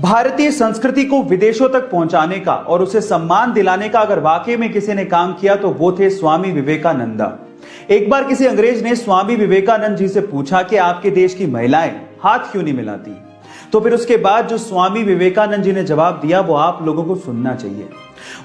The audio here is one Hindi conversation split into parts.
भारतीय संस्कृति को विदेशों तक पहुंचाने का और उसे सम्मान दिलाने का अगर वाकई में किसी ने काम किया तो वो थे स्वामी विवेकानंद। एक बार किसी अंग्रेज ने स्वामी विवेकानंद जी से पूछा कि आपके देश की महिलाएं हाथ क्यों नहीं मिलाती। तो फिर उसके बाद जो स्वामी विवेकानंद जी ने जवाब दिया वो आप लोगों को सुनना चाहिए।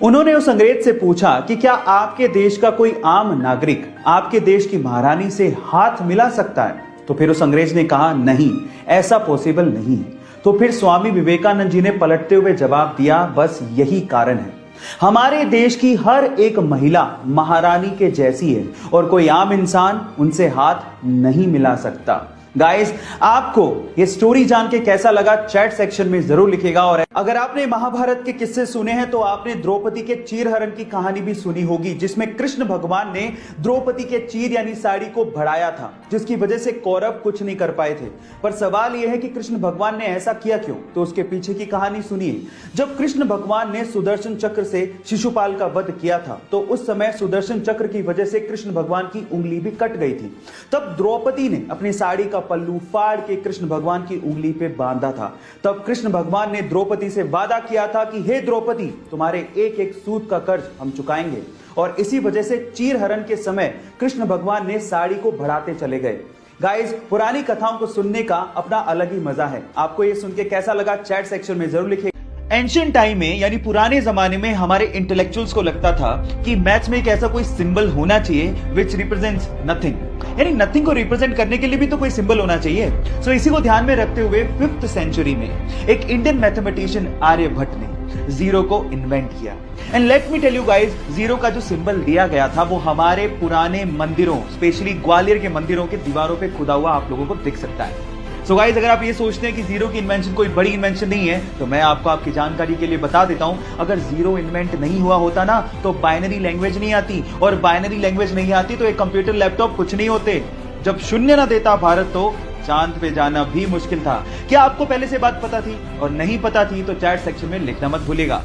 उन्होंने उस अंग्रेज से पूछा कि क्या आपके देश का कोई आम नागरिक आपके देश की महारानी से हाथ मिला सकता है। तो फिर उस अंग्रेज ने कहा नहीं, ऐसा पॉसिबल नहीं है। तो फिर स्वामी विवेकानंद जी ने पलटते हुए जवाब दिया, बस यही कारण है, हमारे देश की हर एक महिला महारानी के जैसी है और कोई आम इंसान उनसे हाथ नहीं मिला सकता। गाइस, आपको ये स्टोरी जान के कैसा लगा चैट सेक्शन में जरूर लिखिएगा। और अगर आपने महाभारत के किस्से सुने हैं तो आपने द्रौपदी के चीरहरण की कहानी भी सुनी होगी, जिसमें कृष्ण भगवान ने द्रौपदी के चीर यानी साड़ी को बढ़ाया था, जिसकी वजह से कौरव कुछ नहीं कर पाए थे। पर सवाल यह है कि कृष्ण भगवान ने ऐसा किया क्यों, तो उसके पीछे की कहानी सुनिए। जब कृष्ण भगवान ने सुदर्शन चक्र से शिशुपाल का वध किया था तो उस समय सुदर्शन चक्र की वजह से कृष्ण भगवान की उंगली भी कट गई थी। तब द्रौपदी ने अपनी साड़ी का पल्लू फाड़ के कृष्ण भगवान की उंगली पे बांधा था। तब कृष्ण भगवान ने द्रौपदी से वादा किया था कि हे द्रौपदी, तुम्हारे एक एक सूत का कर्ज हम चुकाएंगे। और इसी वजह से चीरहरण के समय कृष्ण भगवान ने साड़ी को बढ़ाते चले गए। गाइस, पुरानी कथाओं को सुनने का अपना अलग ही मजा है। आपको ये सुन के कैसा लगा चैट सेक्शन में जरूर लिखिए। एंशिएंट टाइम में यानी पुराने जमाने में हमारे इंटेलेक्चुअल्स को लगता था कि मैथ्स में एक ऐसा कोई सिंबल होना चाहिए विच रिप्रेजेंट्स नथिंग, यानी नथिंग को रिप्रेजेंट करने के लिए भी तो कोई सिंबल होना चाहिए। सो इसी को ध्यान में रखते हुए 5th सेंचुरी में एक इंडियन मैथमेटिशियन आर्यभट्ट ने जीरो को इन्वेंट किया। And let me tell you guys, zero का जो सिंबल दिया गया था वो हमारे पुराने मंदिरों, स्पेशली ग्वालियर के मंदिरों के दीवारों पे खुदा हुआ आप लोगों को दिख सकता है। सो गाइस, अगर आप ये सोचते हैं कि जीरो की इन्वेंशन कोई बड़ी इन्वेंशन नहीं है तो मैं आपको आपकी जानकारी के लिए बता देता हूं, अगर जीरो इन्वेंट नहीं हुआ होता ना तो बाइनरी लैंग्वेज नहीं आती, और बाइनरी लैंग्वेज नहीं आती तो एक कंप्यूटर लैपटॉप कुछ नहीं होते। जब शून्य ना देता भारत तो चांद पे जाना भी मुश्किल था। क्या आपको पहले से बात पता थी? और नहीं पता थी तो चैट सेक्शन में लिखना मत भूलिएगा।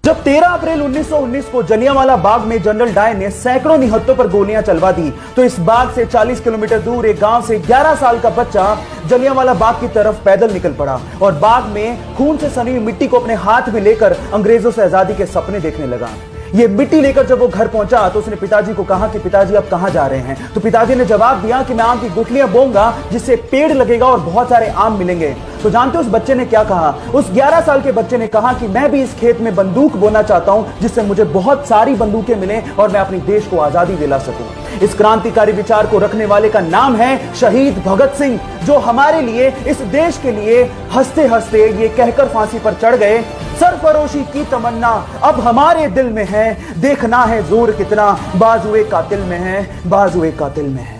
जब 13 अप्रैल 1919 को जलियांवाला बाग में जनरल डायर ने सैकड़ों निहत्तों पर गोलियां चलवा दी तो इस बाग से 40 किलोमीटर दूर एक गांव से 11 साल का बच्चा जलियांवाला बाग की तरफ पैदल निकल पड़ा और बाग में खून से सनी मिट्टी को अपने हाथ में लेकर अंग्रेजों से आजादी के सपने देखने लगा। ये मिट्टी लेकर जब वो घर पहुंचा तो उसने पिताजी को कहा कि पिताजी आप कहां जा रहे हैं। तो पिताजी ने जवाब दिया कि मैं आम की गुठलियां बोऊंगा जिससे पेड़ लगेगा और बहुत सारे आम मिलेंगे। तो जानते हो उस बच्चे ने क्या कहा? उस 11 साल के बच्चे ने कहा कि मैं भी इस खेत में बंदूक बोना चाहता हूं जिससे मुझे बहुत सारी बंदूकें मिलें और मैं अपने देश को आजादी दिला सकूं। इस क्रांतिकारी विचार को रखने वाले का नाम है शहीद भगत सिंह, जो हमारे लिए, इस देश के लिए हंसते हंसते ये कहकर फांसी पर चढ़ गए, सरफरोशी की तमन्ना अब हमारे दिल में है, देखना है जोर कितना बाजुए कातिल में है, बाजुए कातिल में है।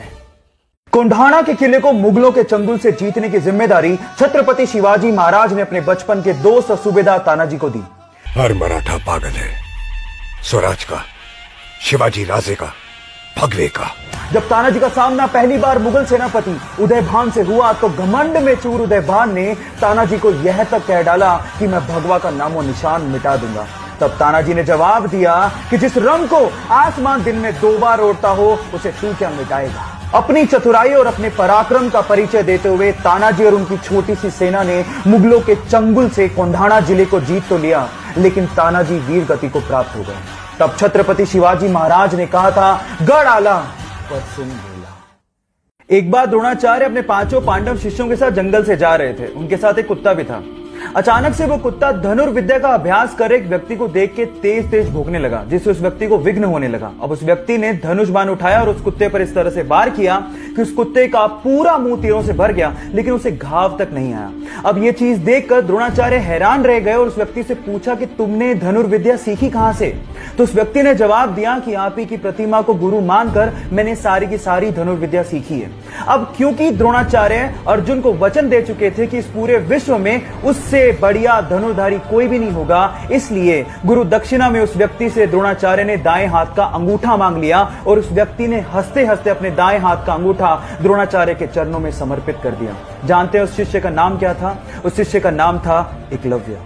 कोंढाणा के किले को मुगलों के चंगुल से जीतने की जिम्मेदारी छत्रपति शिवाजी महाराज ने अपने बचपन के दोस्त सूबेदार तानाजी को दी। हर मराठा पागल है स्वराज का, शिवाजी राजे का, भगवे का। जब तानाजी का सामना पहली बार मुगल सेनापति उदयभान से हुआ तो घमंड में चूर उदयभान ने तानाजी को यह तक कह डाला कि मैं भगवा का नामो निशान मिटा दूंगा। तब तानाजी ने जवाब दिया कि जिस रंग को आसमान दिन में 2 बार ओढ़ता हो उसे तू क्या मिटाएगा। अपनी चतुराई और अपने पराक्रम का परिचय देते हुए तानाजी और उनकी छोटी सी सेना ने मुगलों के चंगुल से कोंढाणा जिले को जीत तो लिया, लेकिन तानाजी वीर गति को प्राप्त हो गए। तब छत्रपति शिवाजी महाराज ने कहा था, गढ़ आला पर सिंह बोला। एक बार द्रोणाचार्य अपने 5 पांडव शिष्यों के साथ जंगल से जा रहे थे। उनके साथ एक कुत्ता भी था। अचानक से वो कुत्ता धनुर्विद्या का अभ्यास कर एक व्यक्ति को देख के तेज तेज भौंकने लगा, जिससे उस व्यक्ति को विघ्न होने लगा। अब उस व्यक्ति ने धनुष बाण उठाया और उस कुत्ते पर इस तरह से वार किया कि उस कुत्ते का पूरा मुंह तीरों से भर गया, लेकिन उसे घाव तक नहीं आया। अब ये चीज देखकर द्रोणाचार्य हैरान रह गए और उस व्यक्ति से पूछा कि तुमने धनुर्विद्या सीखी कहां से? तो उस व्यक्ति ने जवाब दिया कि आप ही की प्रतिमा को गुरु मानकर मैंने सारी की सारी धनुर्विद्या सीखी है। अब क्योंकि द्रोणाचार्य अर्जुन को वचन दे चुके थे कि इस पूरे विश्व में उससे बढ़िया धनुर्धारी कोई भी नहीं होगा, इसलिए गुरु दक्षिणा में उस व्यक्ति से द्रोणाचार्य ने दाएं हाथ का अंगूठा मांग लिया और उस व्यक्ति ने हंसते हंसते अपने दाएं हाथ का अंगूठा द्रोणाचार्य के चरणों में समर्पित कर दिया। जानते हैं उस शिष्य का नाम क्या था? उस शिष्य का नाम था एकलव्य।